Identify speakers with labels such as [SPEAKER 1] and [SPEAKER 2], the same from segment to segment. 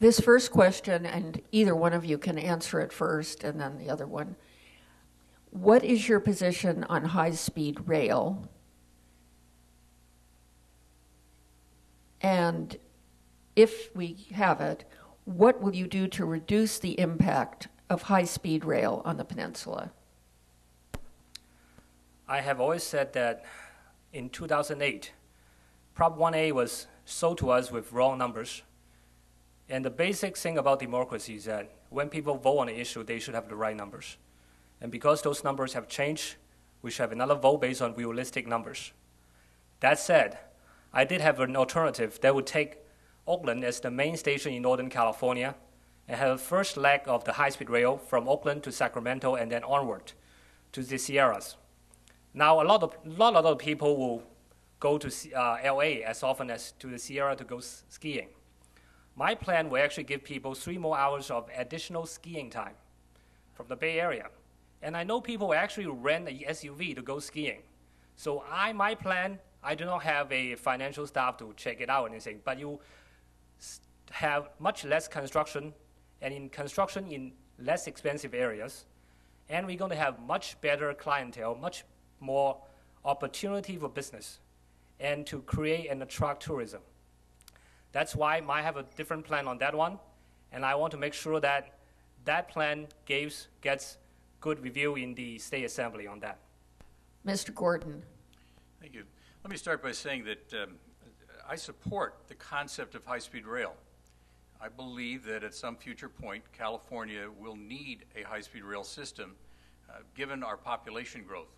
[SPEAKER 1] This first question, and either one of you can answer it first and then the other one. What is your position on high-speed rail? And if we have it, what will you do to reduce the impact of high-speed rail on the peninsula?
[SPEAKER 2] I have always said that in 2008, Prop 1A was sold to us with wrong numbers. And the basic thing about democracy is that when people vote on an issue, they should have the right numbers. And because those numbers have changed, we should have another vote based on realistic numbers. That said, I did have an alternative that would take Oakland as the main station in Northern California and have the first leg of the high-speed rail from Oakland to Sacramento and then onward to the Sierras. Now, a lot of people will go to LA as often as to the Sierra to go skiing. My plan will actually give people 3 more hours of additional skiing time from the Bay Area. And I know people will actually rent an SUV to go skiing. So my plan, I do not have a financial staff to check it out or anything, but you have much less construction, and in construction in less expensive areas, and we're going to have much better clientele, much more opportunity for business, and to create and attract tourism. That's why I have a different plan on that one, and I want to make sure that that plan gets good review in the State Assembly on that.
[SPEAKER 1] Mr. Gordon.
[SPEAKER 3] Thank you. Let me start by saying that I support the concept of high-speed rail. I believe that at some future point, California will need a high-speed rail system given our population growth.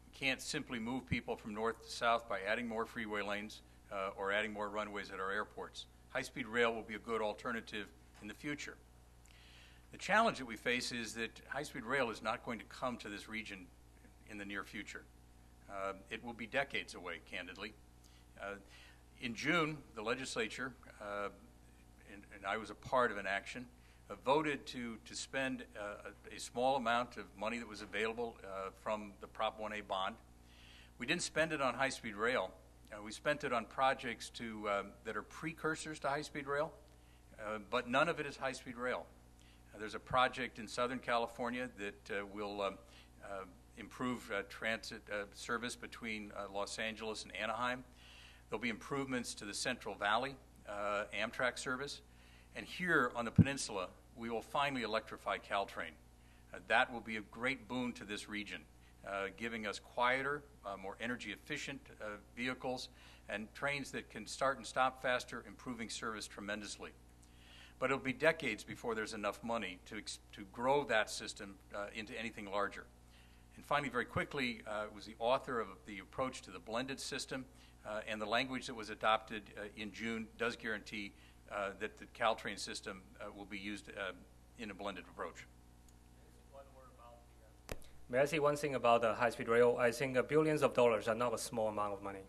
[SPEAKER 3] We can't simply move people from north to south by adding more freeway lanes or adding more runways at our airports. High-speed rail will be a good alternative in the future. The challenge that we face is that high-speed rail is not going to come to this region in the near future. It will be decades away, candidly. In June, the legislature, and I was a part of an action, voted to spend a small amount of money that was available from the Prop 1A bond. We didn't spend it on high-speed rail. We spent it on projects that are precursors to high-speed rail, but none of it is high-speed rail. There's a project in Southern California that will improve transit service between Los Angeles and Anaheim. There'll be improvements to the Central Valley Amtrak service. And here on the peninsula, we will finally electrify Caltrain. That will be a great boon to this region, giving us quieter, more energy-efficient vehicles and trains that can start and stop faster, improving service tremendously. But it'll be decades before there's enough money to grow that system into anything larger. And finally, very quickly, was the author of the approach to the blended system, and the language that was adopted in June does guarantee that the Caltrain system will be used in a blended approach.
[SPEAKER 2] May I say one thing about the high-speed rail? I think billions of dollars are not a small amount of money.